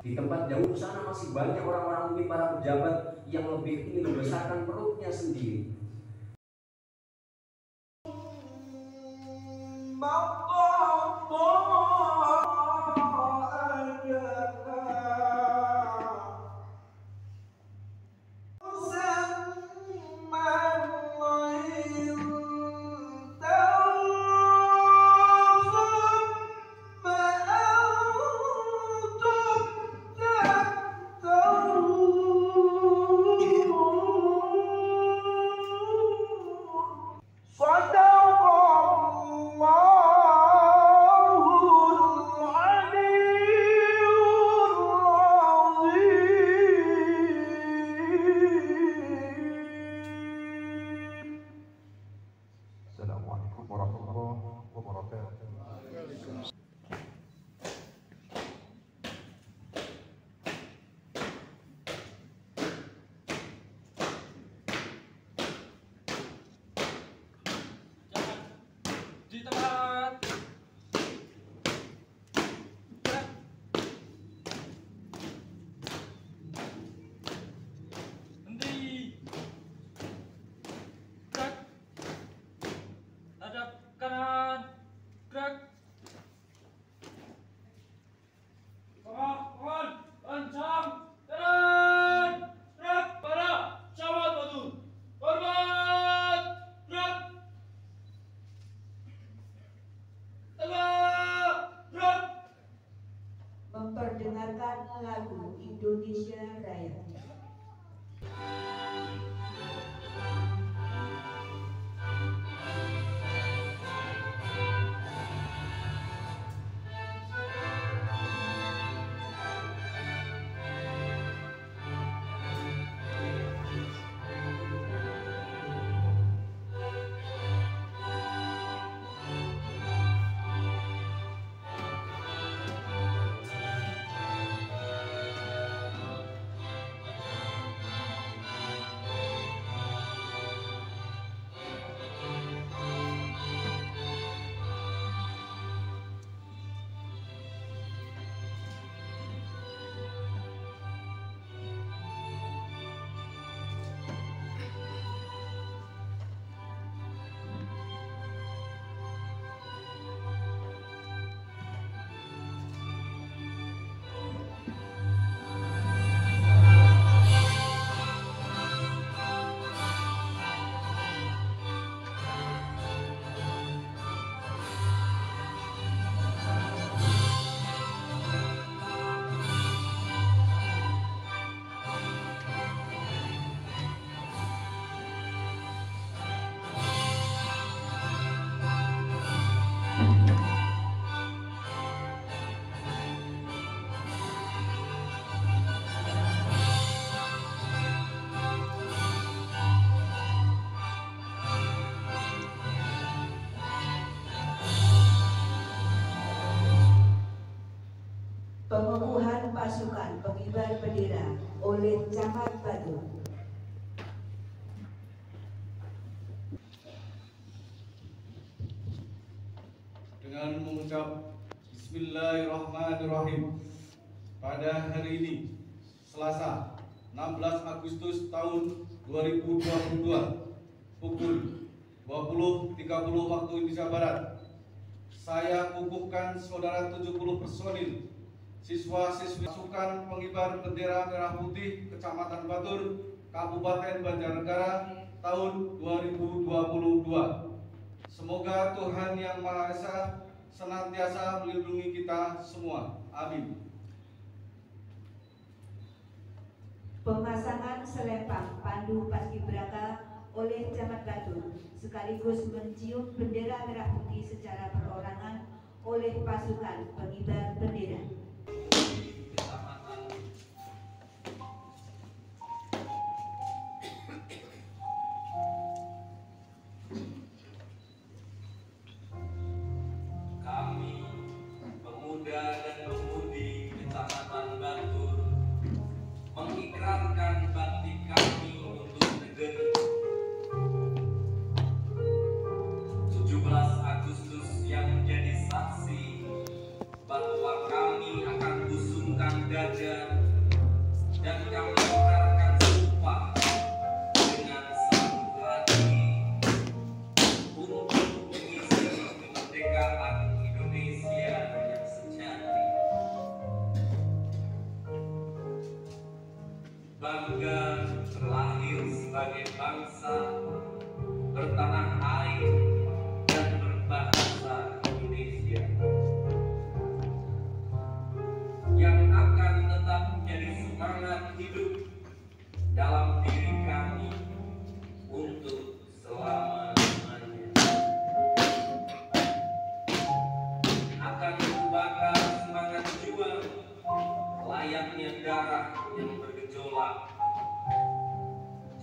Di tempat jauh sana masih banyak orang-orang mungkin para pejabat yang lebih ingin membesarkan perutnya sendiri. Assalamualaikum warahmatullahi wabarakatuh. Di tempat. Henti. Gerak. Hadap kanan. Gerak. Pohon. Lancang. Jalan. Gerak. Pada. Syawal batu. Hormat. Gerak. Memperdengarkan lagu Indonesia Raya. Pengukuhan pasukan pengibar bendera oleh Camat Batu. Dengan mengucap Bismillahirrahmanirrahim, pada hari ini Selasa 16 Agustus tahun 2022 pukul 20.30 waktu Indonesia Barat, saya kukuhkan saudara 70 personil siswa-siswi pasukan pengibar bendera merah putih Kecamatan Batur, Kabupaten Banjarnegara tahun 2022. Semoga Tuhan Yang Maha Esa senantiasa melindungi kita semua. Amin. Pemasangan selempang pandu paskibraka oleh Camat Batu sekaligus mencium bendera merah putih secara perorangan oleh pasukan pengibar bendera. Kami, pemuda dan pemudi Kecamatan Batur, mengikrarkan bakti kami untuk negeri. 17 Agustus yang menjadi saksi bahwa kami dada, dan kami menaruhkan sumpah dengan satu hati untuk mengisi kemerdekaan Indonesia yang sejati. Bangga terlahir sebagai bangsa bertanah air dan berbahasa Indonesia, yang akan tetap menjadi semangat hidup dalam diri kami untuk selama-lamanya. Akan membakar semangat juang layaknya darah yang bergejolak.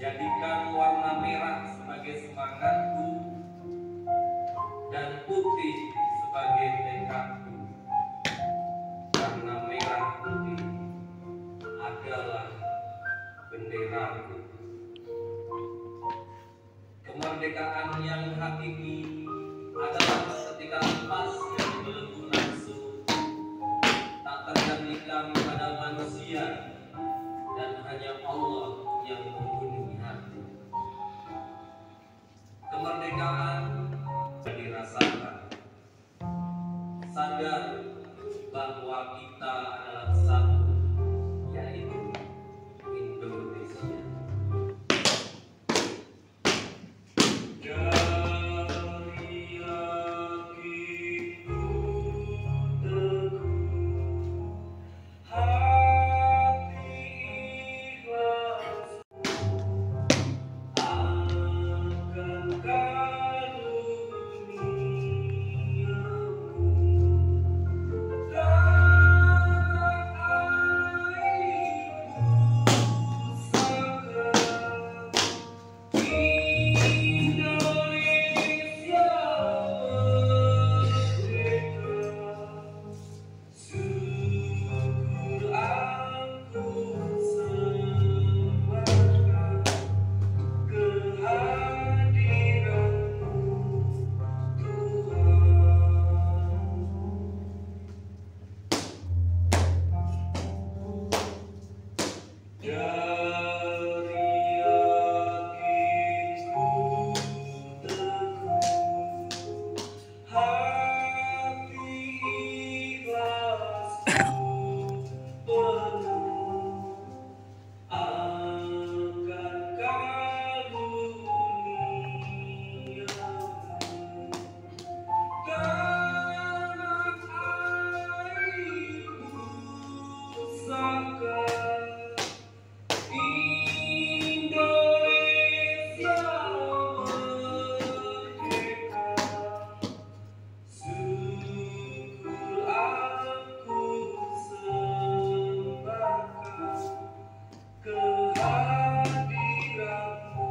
Jadikan warna merah sebagai semangatku dan putih sebagai tekadku, karena merah putih adalah benderaku. Kemerdekaan yang hakiki adalah ketika lepas dari belenggu nafsu, tak tergantikan pada manusia, dan hanya Allah yang membunuhi hati. Kemerdekaan dirasakan, sadar bahwa kita adalah satu, yaitu Indonesia. Dari yakinku teguh, hati ikhlas akan karuniamu, tanah airku pusaka, Indonesia merdeka. Syukur aku sembahkan kehadiranmu, Tuhan. Dari yakinku teguh, hati ikhlasku penuh akan karuniamu, tanah airku pusaka, Indonesia merdeka. Syukur aku sembahkan kehadiranmu,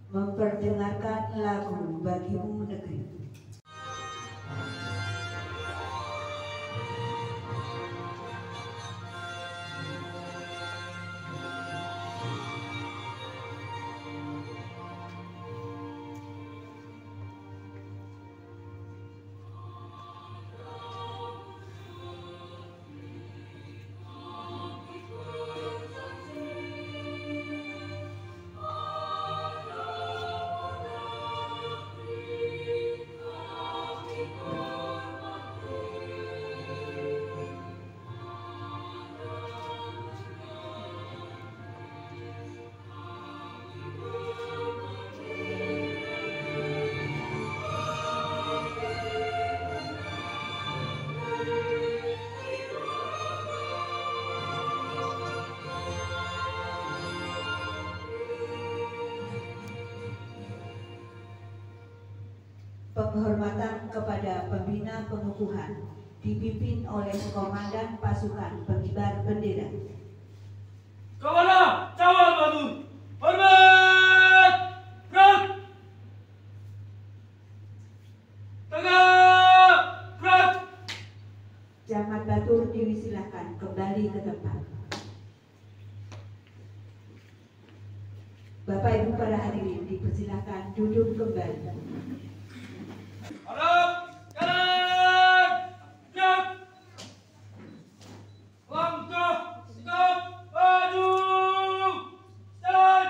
memperdengarkan lagu Bagimu Negeri. Penghormatan kepada pembina pengukuhan dipimpin oleh Komandan Pasukan Pengibar Bendera. Kepada Camat Batu, hormat, gerak, tegak, gerak. Camat Batur disilahkan kembali ke tempat. Bapak Ibu para hadirin dipersilahkan duduk kembali. Hadap kanan, gerak, langkah, sikap, maju, jalan.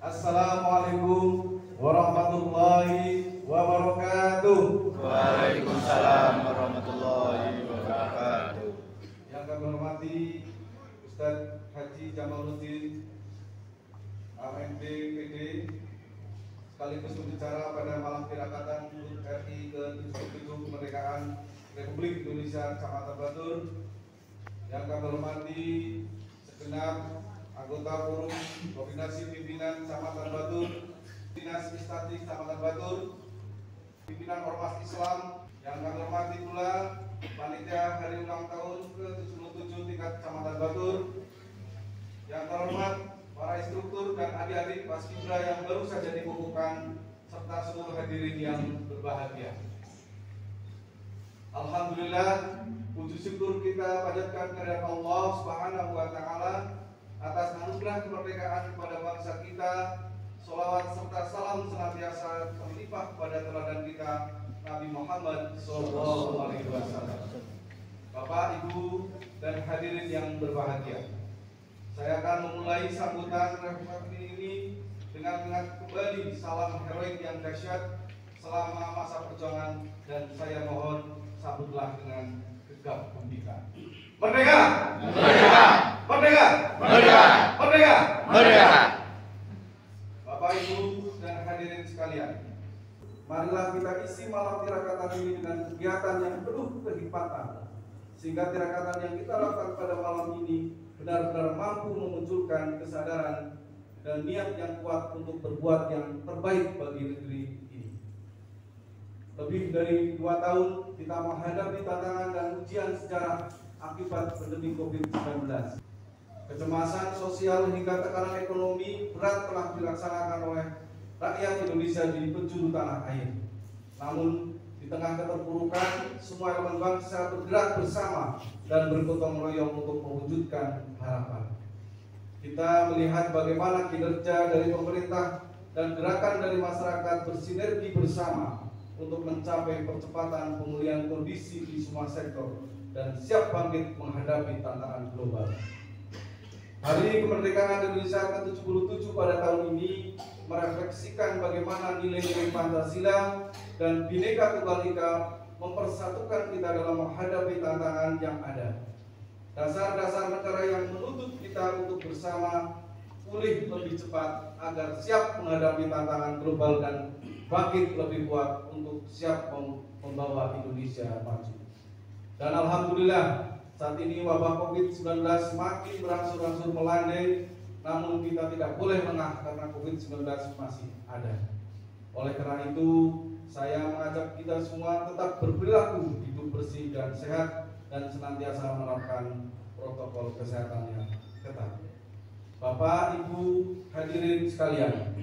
Assalamualaikum warahmatullahi wabarakatuh. Waalaikumsalam warahmatullahi wabarakatuh. Yang kami hormati Ustadz Haji Jamaluddin AMD PD sekaligus berbicara pada malam tirakatan HUT RI ke-77 kemerdekaan Republik Indonesia Kecamatan Batur. Yang kami hormati segenap anggota forum koordinasi pimpinan Kecamatan Batur, Dinas Istatistik Kecamatan Batur, pimpinan Ormas Islam. Yang kami hormati pula panitia hari ulang tahun ke-77 tingkat Kecamatan Batur. Yang terhormat para instruktur dan adik-adik Paskibra yang baru saja dikukuhkan serta seluruh hadirin yang berbahagia. Alhamdulillah, puji syukur kita panjatkan kehadirat Allah Subhanahu wa taala atas anugerah kemerdekaan kepada bangsa kita. Sholawat serta salam senantiasa terlimpah kepada teladan kita Nabi Muhammad SAW. Bapak, Ibu, dan hadirin yang berbahagia, saya akan memulai sambutan refleksi ini dengan mengingat kembali salam heroik yang dahsyat selama masa perjuangan, dan saya mohon sambutlah dengan gegap gempita. Merdeka! Merdeka! Merdeka! Merdeka! Merdeka! Merdeka! Bapak, Ibu, dan hadirin sekalian, marilah kita isi malam tirakatan ini dengan kegiatan yang penuh kehikmatan, sehingga tirakatan yang kita lakukan pada malam ini benar-benar mampu memunculkan kesadaran dan niat yang kuat untuk berbuat yang terbaik bagi negeri ini. Lebih dari 2 tahun kita menghadapi tantangan dan ujian sejarah akibat pandemi COVID-19. Kecemasan sosial hingga tekanan ekonomi berat telah dilaksanakan oleh rakyat Indonesia di penjuru tanah air. Namun di tengah keterpurukan, semua elemen bangsa bergerak bersama dan bergotong royong untuk mewujudkan harapan. Kita melihat bagaimana kinerja dari pemerintah dan gerakan dari masyarakat bersinergi bersama untuk mencapai percepatan pemulihan kondisi di semua sektor dan siap bangkit menghadapi tantangan global. Hari kemerdekaan Indonesia ke-77 pada tahun ini merefleksikan bagaimana nilai-nilai Pancasila dan Bhinneka Tunggal Ika mempersatukan kita dalam menghadapi tantangan yang ada. Dasar-dasar negara yang menuntut kita untuk bersama pulih lebih cepat agar siap menghadapi tantangan global dan bangkit lebih kuat untuk siap membawa Indonesia maju. Dan alhamdulillah, saat ini wabah COVID-19 semakin berangsur-angsur melandai, namun kita tidak boleh lengah karena COVID-19 masih ada. Oleh karena itu, saya mengajak kita semua tetap berperilaku hidup bersih dan sehat dan senantiasa menerapkan protokol kesehatan yang ketat. Bapak, Ibu, hadirin sekalian,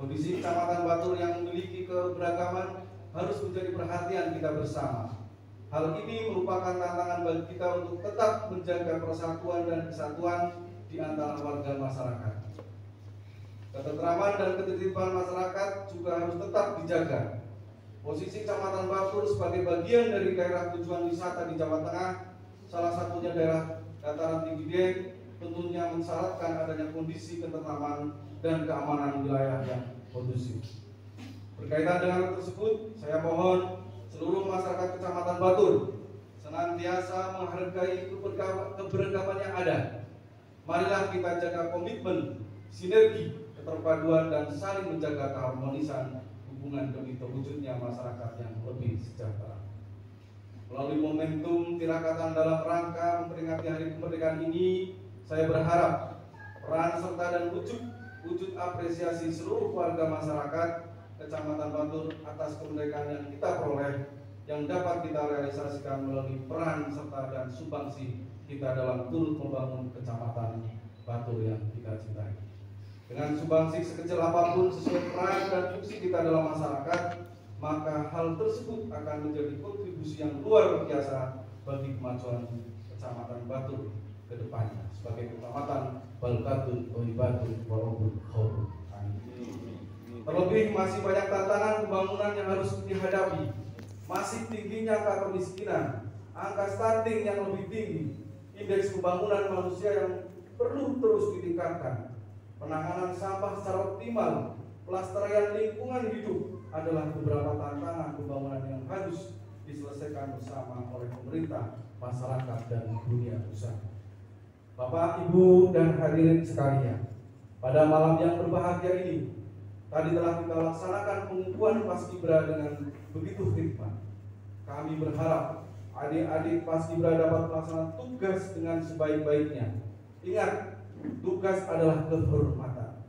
kondisi Kecamatan Batur yang memiliki keberagaman harus menjadi perhatian kita bersama. Hal ini merupakan tantangan bagi kita untuk tetap menjaga persatuan dan kesatuan di antara warga masyarakat. Ketentraman dan ketertiban masyarakat juga harus tetap dijaga. Posisi Kecamatan Batur sebagai bagian dari daerah tujuan wisata di Jawa Tengah, salah satunya daerah dataran tinggi Dieng, tentunya mensyaratkan adanya kondisi ketentraman dan keamanan wilayah yang kondusif. Berkaitan dengan hal tersebut, saya mohon seluruh masyarakat Kecamatan Batur senantiasa menghargai keberagaman yang ada. Marilah kita jaga komitmen, sinergi, keterpaduan, dan saling menjaga keharmonisan hubungan demi terwujudnya masyarakat yang lebih sejahtera. Melalui momentum tirakatan dalam rangka memperingati Hari Kemerdekaan ini, saya berharap peran serta dan wujud apresiasi seluruh warga masyarakat Kecamatan Batur atas kemerdekaan yang kita peroleh yang dapat kita realisasikan melalui peran serta dan sumbangsi kita dalam turut membangun Kecamatan Batur yang kita cintai. Dengan sumbangsi sekecil apapun sesuai peran dan fungsi kita dalam masyarakat, maka hal tersebut akan menjadi kontribusi yang luar biasa bagi kemajuan Kecamatan Batur ke depannya sebagai Kecamatan Balkatun Toibatun Warobul Khawrul. Terlebih masih banyak tantangan pembangunan yang harus dihadapi. Masih tingginya angka kemiskinan, angka stunting yang lebih tinggi, indeks pembangunan manusia yang perlu terus ditingkatkan. Penanganan sampah secara optimal, pelestarian lingkungan hidup adalah beberapa tantangan pembangunan yang harus diselesaikan bersama oleh pemerintah, masyarakat, dan dunia usaha. Bapak, Ibu, dan hadirin sekalian, pada malam yang berbahagia ini, tadi telah kita laksanakan pengukuhan Paskibra dengan begitu hikmat. Kami berharap adik-adik Paskibra dapat melaksanakan tugas dengan sebaik-baiknya. Ingat, tugas adalah kehormatan.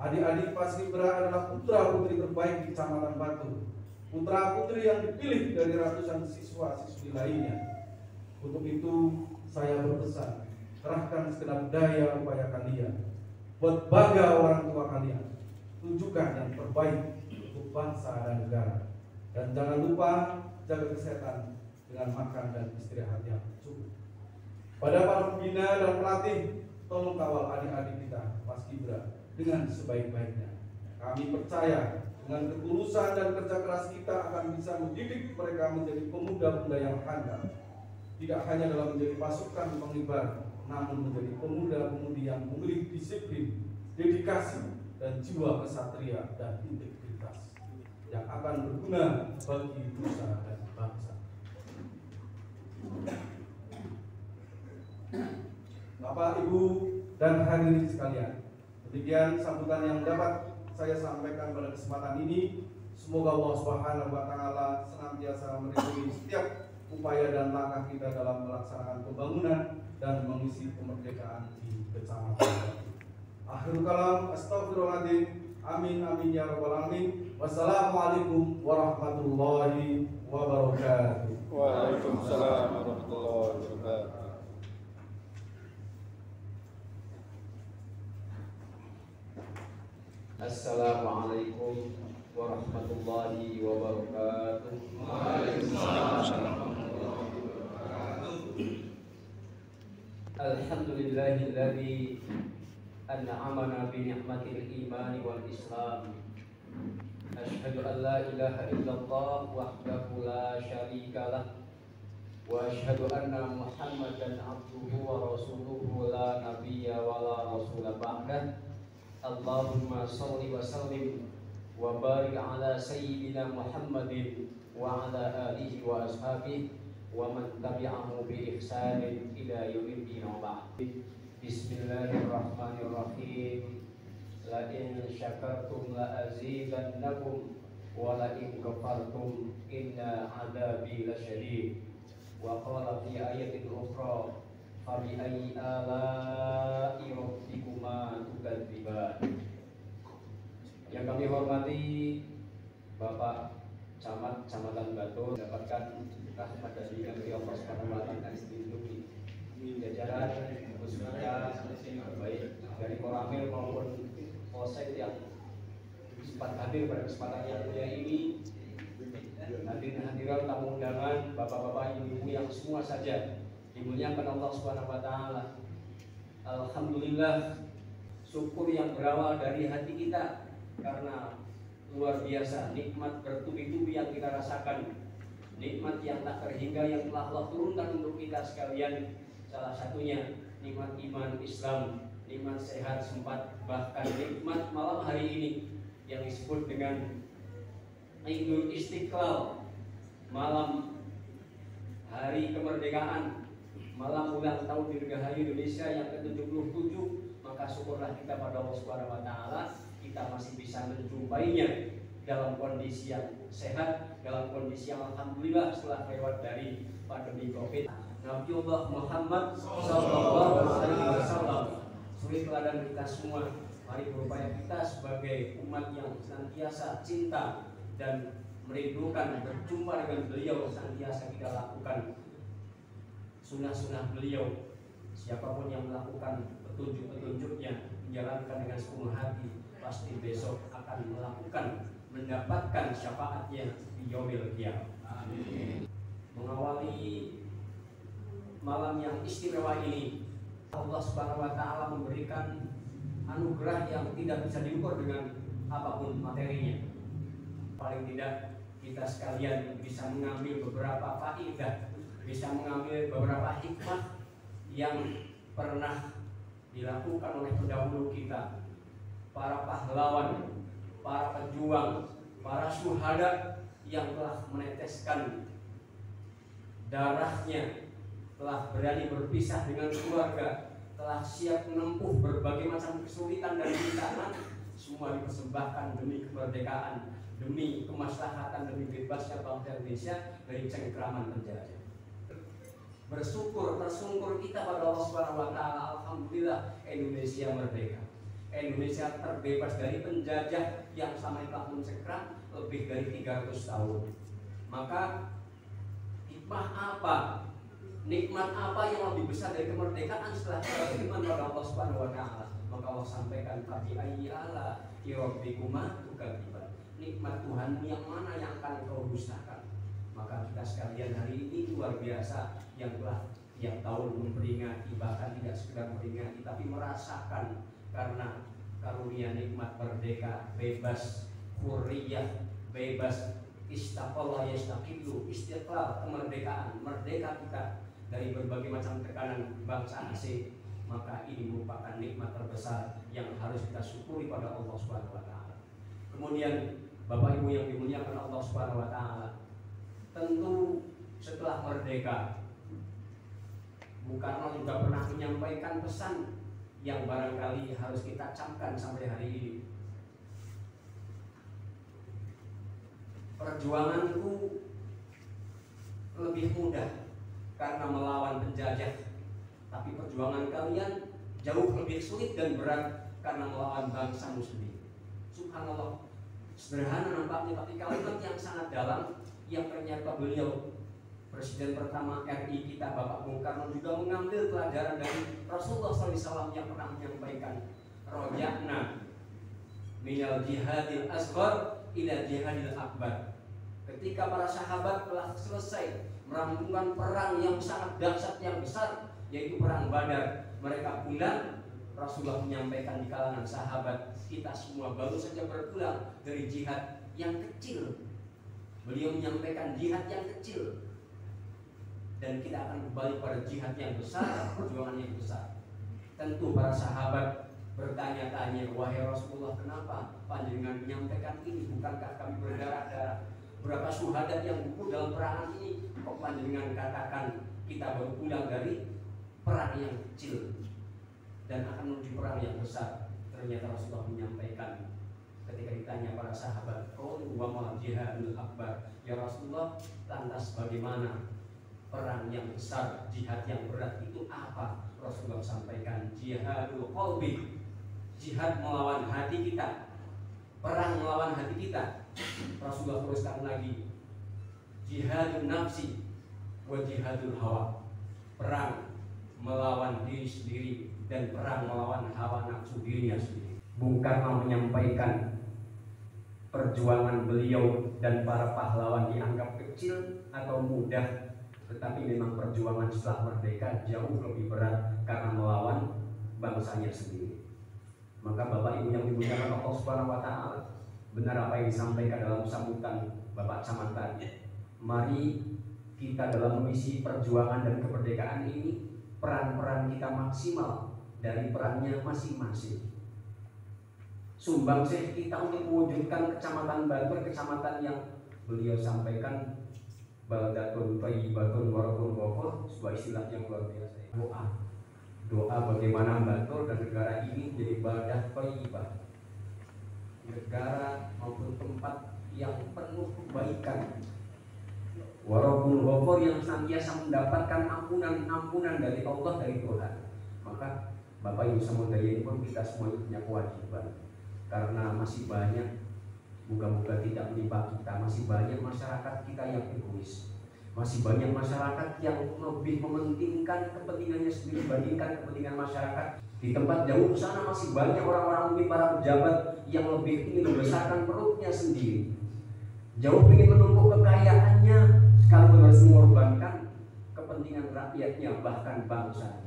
Adik-adik Paskibra adalah putra-putri terbaik di Kecamatan Batur. Putra-putri yang dipilih dari ratusan siswa-siswi lainnya. Untuk itu, saya berpesan, kerahkan segenap daya upaya kalian. Buat bangga orang tua kalian. Tunjukkan yang terbaik untuk bangsa dan negara. Dan jangan lupa jaga kesehatan dengan makan dan istirahat yang cukup. Pada para pembina dan pelatih, tolong kawal adik-adik kita Paskibra dengan sebaik-baiknya. Kami percaya dengan ketulusan dan kerja keras kita akan bisa mendidik mereka menjadi pemuda-pemuda yang handal. Tidak hanya dalam menjadi pasukan pengibar, namun menjadi pemuda-pemudi yang memiliki disiplin, dedikasi, dan jiwa kesatria dan integritas yang akan berguna bagi nusa dan bangsa. Bapak, Ibu, dan hadirin sekalian, demikian sambutan yang dapat saya sampaikan pada kesempatan ini. Semoga Allah Subhanahu wa Ta'ala senantiasa melindungi setiap upaya dan langkah kita dalam melaksanakan pembangunan dan mengisi kemerdekaan di Kecamatan. Akhirul kalam, astagfirullahaladzim, amin amin ya rabbal alamin. Wassalamualaikum warahmatullahi wabarakatuh. Waalaikumsalam warahmatullahi wabarakatuh. Assalamualaikum warahmatullahi wabarakatuh. Alhamdulillahilladzi an'amana bi ni'matil iman wal islam. Asyhadu an la ilaha illallah wahdahu la syarika lah wa asyhadu anna Muhammadan abduhu wa rasuluhu la nabiyya wa la rasula ba'dah. Allahumma shalli wa sallim wa barik ala sayyidina Muhammadin wa ala alihi wa ashabihi wa man tabi'ahu bi ihsanin ila yaumiddin wa ba'd. Bismillahirrahmanirrahim. La in syakartum la azidannakum wa la in kafartum inna adabi lasyadid. Wa qala fi ayatin ukhra fa bi ayyi ala'i rabbikuma tukadziban. Yang kami hormati Bapak Camat Kecamatan Batur, mendapatkan rahmat dari Allah Subhanahu wa Ta'ala dilindungi. Jajaran muslimah baik dari Koramil maupun Polsek yang sempat hadir pada kesempatan yang mulia ini, hadirin tamu undangan, bapak-bapak, ibu-ibu yang semua saja dimuliakan Allah Subhanahu wa Ta'ala. Alhamdulillah, syukur yang berawal dari hati kita karena luar biasa nikmat bertubi-tubi yang kita rasakan, nikmat yang tak terhingga yang telah Allah turunkan untuk kita sekalian. Salah satunya nikmat iman Islam, nikmat sehat sempat, bahkan nikmat malam hari ini yang disebut dengan Idul Istiqlal, malam hari kemerdekaan, malam ulang tahun Dirgahayu Indonesia yang ke-77. Maka syukurlah kita pada Allah Subhanahu wa Ta'ala, kita masih bisa menjumpainya dalam kondisi yang sehat, dalam kondisi yang alhamdulillah setelah lewat dari pandemi Covid. Nabiullah Muhammad sallallahu alaihi wasallam suri teladan kita semua. Mari berupaya kita sebagai umat yang senantiasa cinta dan merindukan berjumpa dengan beliau, senantiasa kita lakukan sunnah-sunnah beliau. Siapapun yang melakukan petunjuk-petunjuknya, menjalankan dengan sepenuh hati, pasti besok akan mendapatkan syafaatnya di yaumil qiyamah. Amin. Mengawali malam yang istimewa ini, Allah Subhanahu wa taala memberikan anugerah yang tidak bisa diukur dengan apapun materinya. Paling tidak kita sekalian bisa mengambil beberapa faedah, bisa mengambil beberapa hikmah yang pernah dilakukan oleh pendahulu kita, para pahlawan, para pejuang, para syuhada yang telah meneteskan darahnya, telah berani berpisah dengan keluarga, telah siap menempuh berbagai macam kesulitan dan rintangan, semua dipersembahkan demi kemerdekaan, demi kemaslahatan, demi bebasnya bangsa Indonesia dari cengkraman penjajah. Bersungkur kita pada Allah Subhanahu wa taala, alhamdulillah Indonesia merdeka. Indonesia terbebas dari penjajah yang selama ini telah mencengkram lebih dari 300 tahun. Maka hikmah apa, nikmat apa yang lebih besar dari kemerdekaan setelah beriman pada Allah Subhanahu wa taala? Maka Allah sampaikan, "Fabi ayyi ala rabbikuma tukadziban." Nikmat Tuhanmu yang mana yang akan kau dustakan? Maka kita sekalian hari ini luar biasa yang telah tiap tahun memperingati, bahkan tidak sekedar memperingati tapi merasakan karena karunia nikmat merdeka, bebas, hurriyah, bebas, istaqalla yastaqillu, istiqlal, kemerdekaan, merdeka kita dari berbagai macam tekanan bangsa asing. Maka ini merupakan nikmat terbesar yang harus kita syukuri pada Allah Subhanahu wa taala. Kemudian Bapak Ibu yang dimuliakan Allah Subhanahu wa taala, tentu setelah merdeka Bung Karno juga pernah menyampaikan pesan yang barangkali harus kita camkan sampai hari ini. Perjuanganku lebih mudah karena melawan penjajah, tapi perjuangan kalian jauh lebih sulit dan berat karena melawan bangsamu sendiri. Subhanallah, sederhana nampaknya, tapi kalimat yang sangat dalam yang ternyata beliau Presiden pertama RI kita Bapak Bung Karno juga mengambil pelajaran dari Rasulullah SAW yang pernah menyampaikan, "Roja'na minal jihadil asghar ila jihadil akbar." Ketika para sahabat telah selesai merampungkan perang yang sangat dahsyat yang besar, yaitu perang Badar, mereka pulang. Rasulullah menyampaikan di kalangan sahabat, kita semua baru saja berpulang dari jihad yang kecil. Beliau menyampaikan jihad yang kecil, dan kita akan kembali pada jihad yang besar, perjuangan yang besar. Tentu para sahabat bertanya-tanya, "Wahai Rasulullah, kenapa panjenengan menyampaikan ini? Bukankah kami berdarah-darah? Berapa syuhada yang gugur dalam perangan ini? Kok panjenengan katakan kita baru pulang dari perang yang kecil dan akan menuju perang yang besar?" Ternyata Rasulullah menyampaikan ketika ditanya para sahabat, "Qalu wa ma jihadul akbar?" Ya Rasulullah, lantas bagaimana perang yang besar, jihad yang berat itu apa? Rasulullah sampaikan, jihadul qalbi, jihad melawan hati kita, perang melawan hati kita. Rasulullah teruskan lagi, jihadul nafsi wa jihadul hawa, perang melawan diri sendiri dan perang melawan hawa nafsu dirinya sendiri. Bung Karno menyampaikan perjuangan beliau dan para pahlawan dianggap kecil atau mudah, tetapi memang perjuangan setelah merdeka jauh lebih berat karena melawan bangsanya sendiri. Maka Bapak Ibu yang dimuliakan Allah Subhanahu wa taala, benar apa yang disampaikan dalam sambutan Bapak Camat tadi. Mari kita dalam misi perjuangan dan kemerdekaan ini, peran-peran kita maksimal dari perannya masing-masing. Sumbangsih kita untuk mewujudkan Kecamatan Bantul, kecamatan yang beliau sampaikan baldatun thayyibatun wa rabbun ghafur, sebuah istilah yang luar biasa. Doa bagaimana Bantul dan negara ini menjadi baldah thayyibah, negara maupun tempat yang penuh kebaikan. Walaupun Ghafur yang senantiasa mendapatkan ampunan dari Allah, dari Tuhan. Maka Bapak Ibu Samudaya pun kita semua punya kewajiban, karena masih banyak, moga-moga tidak menimpa kita, masih banyak masyarakat kita yang egois, masih banyak masyarakat yang lebih mementingkan kepentingannya sendiri dibandingkan kepentingan masyarakat. Di tempat jauh sana masih banyak orang-orang, mungkin para pejabat yang lebih ingin membesarkan perutnya sendiri, jauh ingin menumpuk kekayaannya, sekalipun harus mengorbankan kepentingan rakyatnya, bahkan bangsanya.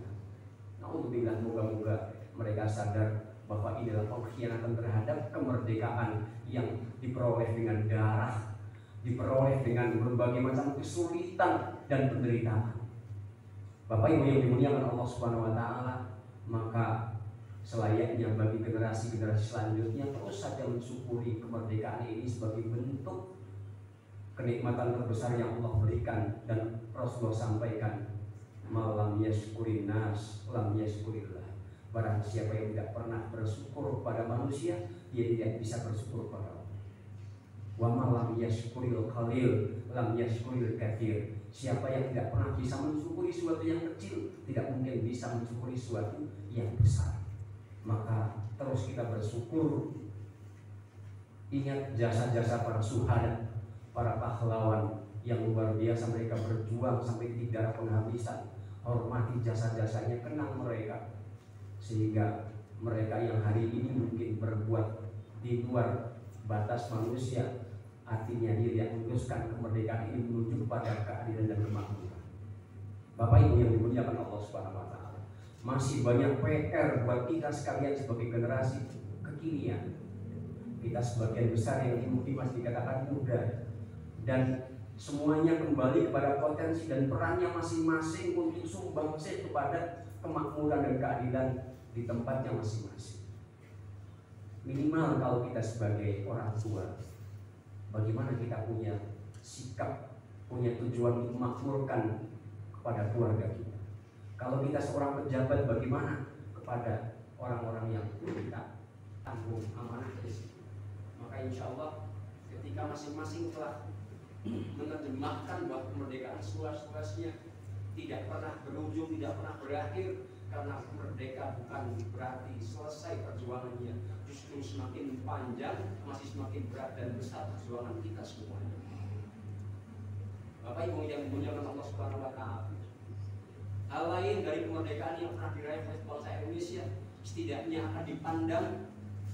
Alhamdulillah, moga-moga mereka sadar bahwa ini adalah pengkhianatan terhadap kemerdekaan yang diperoleh dengan darah, diperoleh dengan berbagai macam kesulitan dan penderitaan. Bapak Ibu yang dimuliakan Allah Subhanahu wa taala, maka selayaknya bagi generasi-generasi selanjutnya terus saja mensyukuri kemerdekaan ini sebagai bentuk kenikmatan terbesar yang Allah berikan. Dan Rasulullah sampaikan, malam yashkurin nas lam yashkurillah. Barang siapa yang tidak pernah bersyukur pada manusia, dia tidak bisa bersyukur pada Allah. Wa malam yashkuril qalil lam yashkuril katsir. Siapa yang tidak pernah bisa mensyukuri sesuatu yang kecil, tidak mungkin bisa mensyukuri sesuatu yang besar. Maka terus kita bersyukur. Ingat jasa-jasa para syuhada, para pahlawan yang luar biasa, mereka berjuang sampai tidak penghabisan. Hormati jasa-jasanya, kenang mereka, sehingga mereka yang hari ini mungkin berbuat di luar batas manusia, artinya dia tidak meneruskan kemerdekaan ini menuju pada keadilan dan kemakmuran. Bapak Ibu yang dimuliakan Allah Subhanahu wa taala, masih banyak PR buat kita sekalian sebagai generasi kekinian. Kita sebagian besar yang mungkin masih dikatakan muda, dan semuanya kembali kepada potensi dan perannya masing-masing untuk sumbangsih kepada kemakmuran dan keadilan di tempatnya masing-masing. Minimal kalau kita sebagai orang tua, bagaimana kita punya sikap, punya tujuan untuk memakmurkan kepada keluarga kita. Kalau kita seorang pejabat, bagaimana kepada orang-orang yang kita tanggung amanah tersebut. Maka insya Allah ketika masing-masing telah menerjemahkan bahwa kemerdekaan seluas-luasnya tidak pernah berujung, tidak pernah berakhir, karena merdeka bukan berarti selesai perjuangannya, justru semakin panjang, masih semakin berat dan besar perjuangan kita semuanya. Bapak Ibu yang dimuliakan Allah Subhanahu wa taala, hal lain dari kemerdekaan yang pernah diraih oleh bangsa Indonesia setidaknya akan dipandang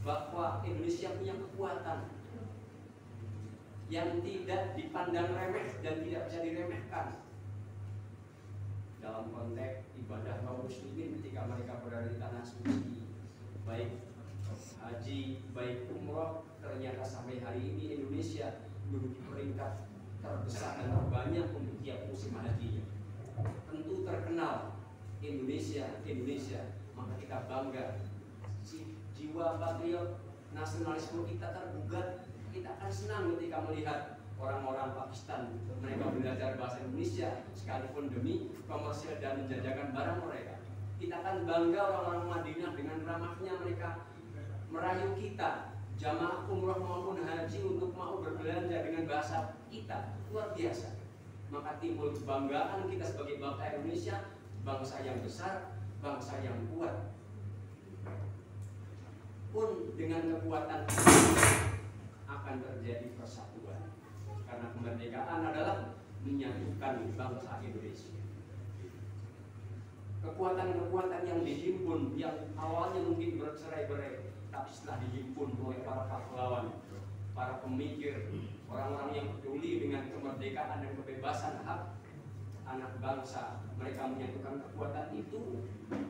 bahwa Indonesia punya kekuatan yang tidak dipandang remeh dan tidak bisa diremehkan dalam konteks ibadah kaum muslimin ketika mereka berada di tanah suci, baik haji, baik umroh. Ternyata sampai hari ini Indonesia menduduki peringkat terbesar dan terbanyak untuk tiap musim hajinya. Tentu terkenal Indonesia, maka kita bangga. Jiwa patriot nasionalisme kita tergugat. Kita akan senang ketika melihat orang-orang Pakistan mereka belajar bahasa Indonesia sekalipun demi komersial dan menjajakan barang mereka. Kita akan bangga orang-orang Madinah dengan ramahnya mereka merayu kita, jamaah umroh maupun haji, untuk mau berbelanja dengan bahasa kita. Luar biasa. Maka timbul kebanggaan kita sebagai bangsa Indonesia, bangsa yang besar, bangsa yang kuat. Pun dengan kekuatan akan terjadi persatuan, karena kemerdekaan adalah menyatukan bangsa Indonesia. Kekuatan-kekuatan yang dihimpun, yang awalnya mungkin bercerai-berai, tapi setelah dihimpun oleh para pahlawan, para pemikir, orang-orang yang peduli dengan kemerdekaan dan kebebasan hak anak bangsa, mereka menyatukan kekuatan itu,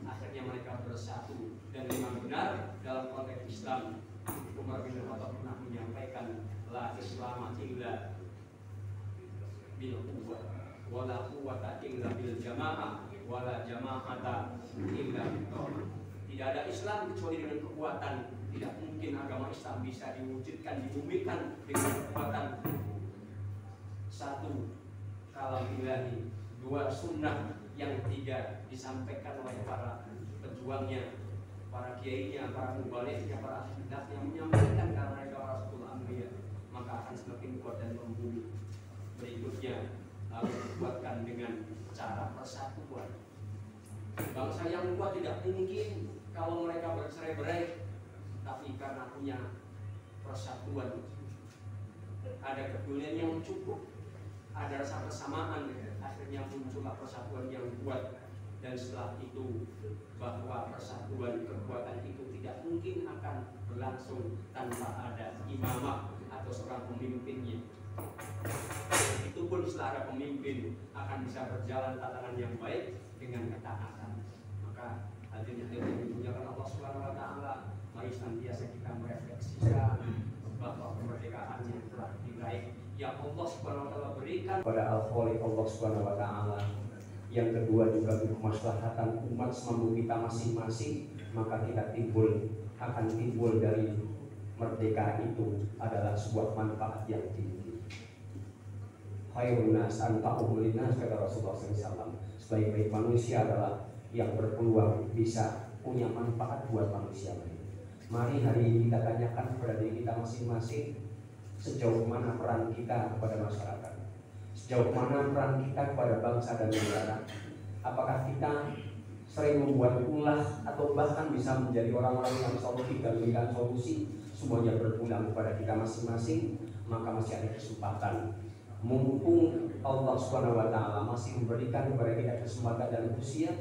akhirnya mereka bersatu. Dan memang benar dalam konteks Islam, Umar bin Khattab pernah menyampaikan, la Islam illa bil quwwah, wala quwwata illa bil jamaah, wala jama'ata illa bil tawhid. Tidak ada Islam kecuali dengan kekuatan. Tidak mungkin agama Islam bisa diwujudkan, dibumikan dengan kekuatan. Satu, kalam ilahi. Dua, sunnah. Yang ketiga, disampaikan oleh para pejuangnya, para kiainya, para mubaliknya, para ahli yang menyampaikan karena mereka bangsa yang kuat tidak mungkin kalau mereka bercerai-berai, tapi karena punya persatuan, ada kedulian yang cukup, ada rasa kesamaan, akhirnya muncullah persatuan yang kuat. Dan setelah itu bahwa persatuan kekuatan itu tidak mungkin akan berlangsung tanpa ada imamah atau seorang pemimpinnya. Itu pun setelah ada pemimpin akan bisa berjalan tatanan yang baik dengan ketaatan. Maka hadirin yang dimuliakan Allah Subhanahu wa taala, mari senantiasa kita merefleksikan bahwa kemerdekaan yang telah diraih yang Allah Subhanahu wa taala berikan pada Al-Khaliq Allah Subhanahu wa taala. Yang kedua juga untuk kemaslahatan umat semampu kita masing-masing, maka kita akan timbul dari merdeka itu adalah sebuah manfaat yang tinggi. Khairun nas anfa'uhum linnas, kata Rasulullah SAW. Sebaik-baik manusia adalah yang berpeluang bisa punya manfaat buat manusia lain. Mari hari ini kita tanyakan kepada diri kita masing-masing, sejauh mana peran kita kepada masyarakat, sejauh mana peran kita kepada bangsa dan negara. Apakah kita sering membuat ulah atau bahkan bisa menjadi orang-orang yang solutif dan memberikan solusi? Semuanya berpulang kepada kita masing-masing. Maka masih ada kesempatan, mumpung Allah Subhanahu wa taala masih memberikan kepada kita kesempatan dan usia,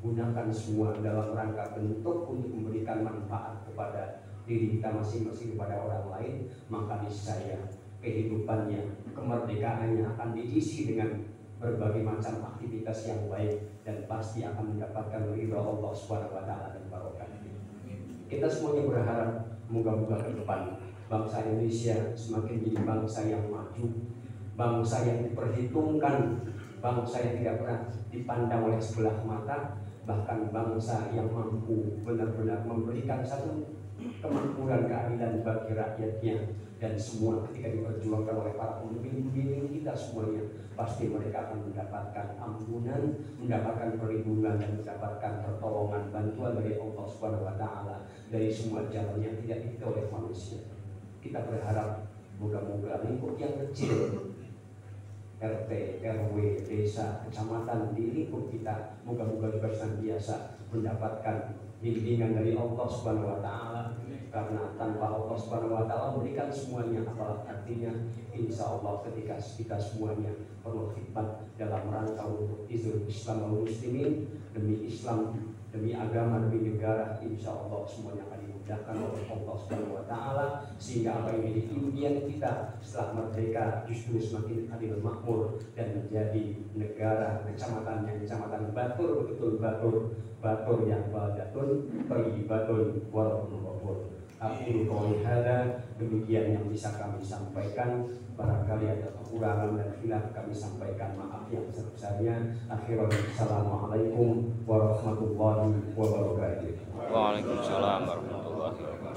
gunakan semua dalam rangka bentuk untuk memberikan manfaat kepada diri kita masing-masing, kepada orang lain. Maka niscaya kehidupannya, kemerdekaannya akan diisi dengan berbagai macam aktivitas yang baik dan pasti akan mendapatkan ridha Allah Subhanahu wa taala dan barokahnya. Kita semuanya berharap moga-moga ke depan bangsa Indonesia semakin menjadi bangsa yang maju, bangsa yang diperhitungkan, bangsa yang tidak pernah dipandang oleh sebelah mata, bahkan bangsa yang mampu benar-benar memberikan satu kemakmuran, keadilan bagi rakyatnya. Dan semua ketika diperjuangkan oleh para pemimpin kita semuanya, pasti mereka akan mendapatkan ampunan, mendapatkan perlindungan, dan mendapatkan pertolongan, bantuan dari Allah Subhanahu wa taala dari semua jalan yang tidak diikuti oleh manusia. Kita berharap moga-moga lingkup yang kecil, RT, RW, desa, kecamatan di lingkup kita, moga-moga juga senantiasa mendapatkan bimbingan dari Allah Subhanahu wa taala. Karena tanpa Allah Subhanahu wa taala memberikan semuanya, apalah artinya? Insya Allah ketika kita semuanya perlu khidmat dalam rangka untuk izul Islam wal muslimin, demi Islam, demi agama, demi negara, insya Allah semuanya akan dimudahkan oleh Allah Subhanahu wa taala, sehingga apa yang menjadi impian kita setelah merdeka justru semakin adil makmur dan menjadi negara kecamatan yang kecamatan batur, betul batur yang baldatun thayyibatun warahmatullahi wabarakatuh. Aku qouli hadza, demikian yang bisa kami sampaikan. Barangkali ada kekurangan dan khilaf, kami sampaikan maaf yang sebesar-besarnya. Akhirul assalamualaikum warahmatullahi wabarakatuh. Waalaikumsalam warahmatullahi wabarakatuh.